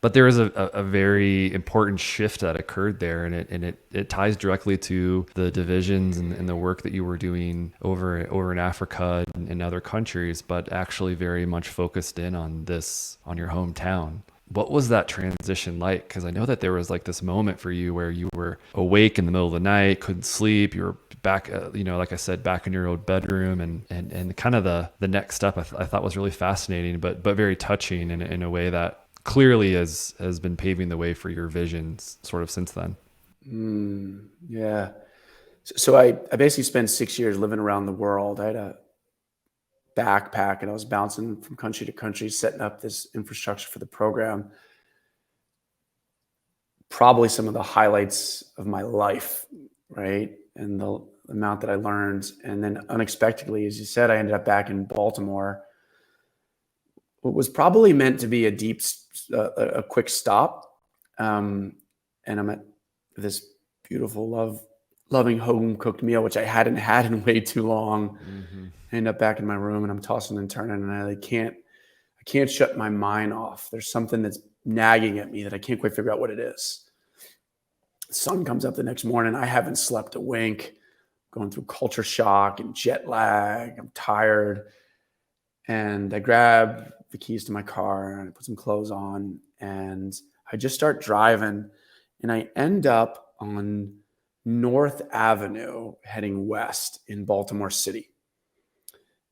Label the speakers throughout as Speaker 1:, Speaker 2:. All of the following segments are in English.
Speaker 1: But there is a very important shift that occurred there, and it ties directly to the divisions and the work that you were doing over in Africa and in other countries, but actually very much focused in on your hometown. What was that transition like? Because I know that there was like this moment for you where you were awake in the middle of the night, couldn't sleep, you were back, like I said, back in your old bedroom, and kind of the next step I thought was really fascinating, but very touching in a way that clearly has been paving the way for your visions sort of since then.
Speaker 2: Yeah. So I basically spent 6 years living around the world. I had a backpack and I was bouncing from country to country, setting up this infrastructure for the program. Probably some of the highlights of my life, right? And the amount that I learned. And then unexpectedly, as you said, I ended up back in Baltimore. What was probably meant to be a quick stop. And I'm at this beautiful, loving home cooked meal, which I hadn't had in way too long.
Speaker 1: Mm-hmm.
Speaker 2: I end up back in my room and I'm tossing and turning, and I can't shut my mind off. There's something that's nagging at me that I can't quite figure out what it is. The sun comes up the next morning. I haven't slept a wink, going through culture shock and jet lag. I'm tired. And I grab the keys to my car and I put some clothes on and I just start driving, and I end up on North Avenue heading west in Baltimore City.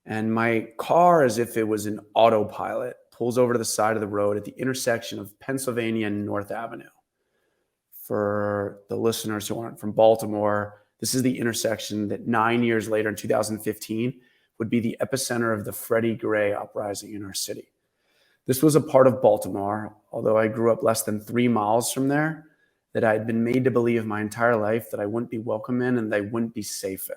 Speaker 2: And my car, as if it was an autopilot, pulls over to the side of the road at the intersection of Pennsylvania and North Avenue. For the listeners who aren't from Baltimore, this is the intersection that 9 years later in 2015 would be the epicenter of the Freddie Gray uprising in our city. This was a part of Baltimore, although I grew up less than 3 miles from there, that I had been made to believe my entire life that I wouldn't be welcome in and that I wouldn't be safe in.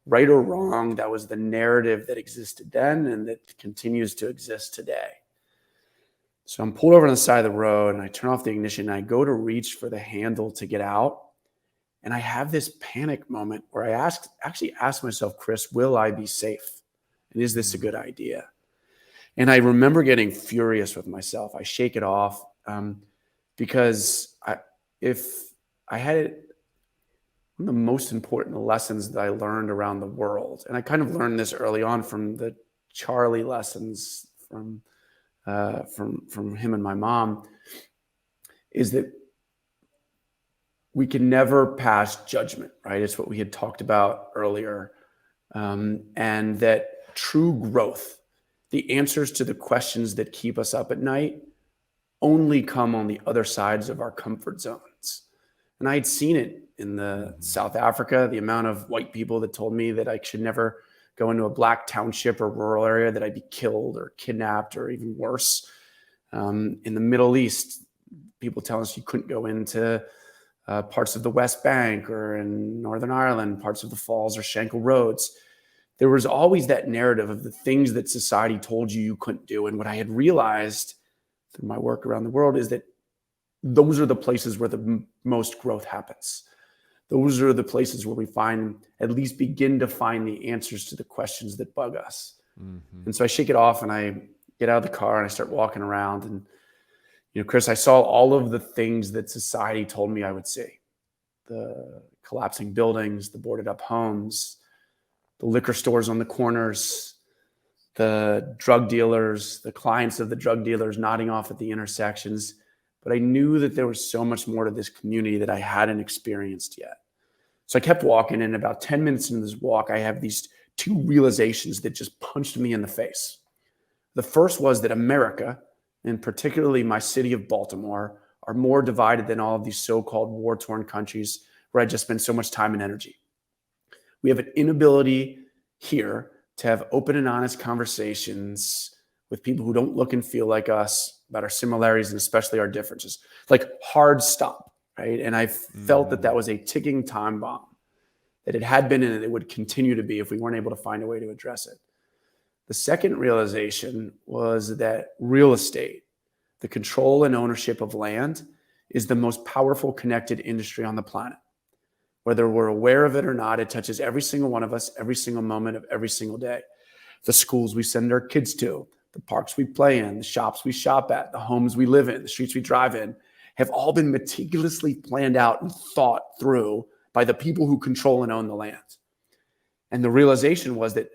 Speaker 2: Right or wrong, that was the narrative that existed then and that continues to exist today. So I'm pulled over on the side of the road and I turn off the ignition and I go to reach for the handle to get out. And I have this panic moment where I actually ask myself, Chris, will I be safe? And is this a good idea? And I remember getting furious with myself. I shake it off because if I had it, one of the most important lessons that I learned around the world, and I kind of learned this early on from the Charlie lessons from him and my mom, is that we can never pass judgment, right? It's what we had talked about earlier. And that true growth, the answers to the questions that keep us up at night, only come on the other sides of our comfort zones. And I had seen it in the South Africa, the amount of white people that told me that I should never go into a black township or rural area, that I'd be killed or kidnapped or even worse. In the Middle East, people tell us you couldn't go into parts of the West Bank or in Northern Ireland, parts of the Falls or Shankill Roads. There was always that narrative of the things that society told you couldn't do. And what I had realized through my work around the world is that those are the places where the most growth happens. Those are the places where we at least begin to find the answers to the questions that bug us. Mm-hmm. And so I shake it off and I get out of the car and I start walking around. And, Chris, I saw all of the things that society told me I would see: the collapsing buildings, the boarded up homes, the liquor stores on the corners, the drug dealers, the clients of the drug dealers nodding off at the intersections. But I knew that there was so much more to this community that I hadn't experienced yet. So I kept walking, and about 10 minutes into this walk, I have these two realizations that just punched me in the face. The first was that America, and particularly my city of Baltimore, are more divided than all of these so-called war-torn countries where I just spend so much time and energy. We have an inability here to have open and honest conversations with people who don't look and feel like us about our similarities and especially our differences. Like, hard stop, right? And I felt that was a ticking time bomb, that it had been and it would continue to be if we weren't able to find a way to address it. The second realization was that real estate, the control and ownership of land, is the most powerful connected industry on the planet. Whether we're aware of it or not, it touches every single one of us, every single moment of every single day. The schools we send our kids to, the parks we play in, the shops we shop at, the homes we live in, the streets we drive in, have all been meticulously planned out and thought through by the people who control and own the land. And the realization was that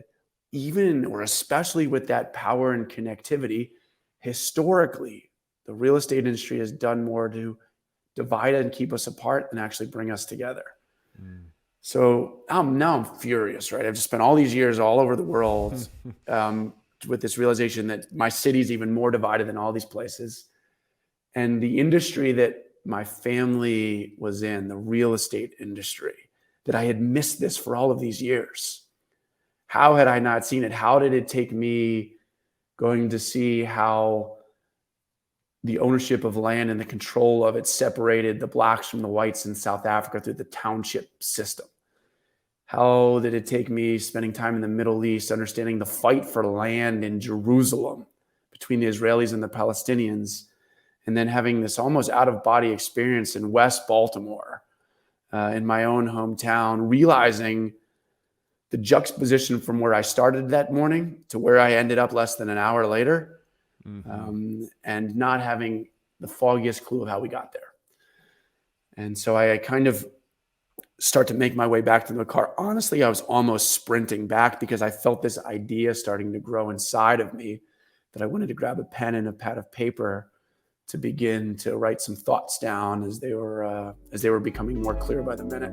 Speaker 2: even or especially with that power and connectivity, historically, the real estate industry has done more to divide and keep us apart than actually bring us together. Mm. So now I'm furious, right? I've just spent all these years all over the world with this realization that my city's even more divided than all these places. And the industry that my family was in, the real estate industry, that I had missed this for all of these years. How had I not seen it? How did it take me going to see how the ownership of land and the control of it separated the blacks from the whites in South Africa through the township system? How did it take me spending time in the Middle East, understanding the fight for land in Jerusalem between the Israelis and the Palestinians, and then having this almost out-of-body experience in West Baltimore, in my own hometown, realizing the juxtaposition from where I started that morning to where I ended up less than an hour later, and not having the foggiest clue of how we got there. And so I kind of start to make my way back to the car. Honestly, I was almost sprinting back because I felt this idea starting to grow inside of me that I wanted to grab a pen and a pad of paper to begin to write some thoughts down as they were becoming more clear by the minute.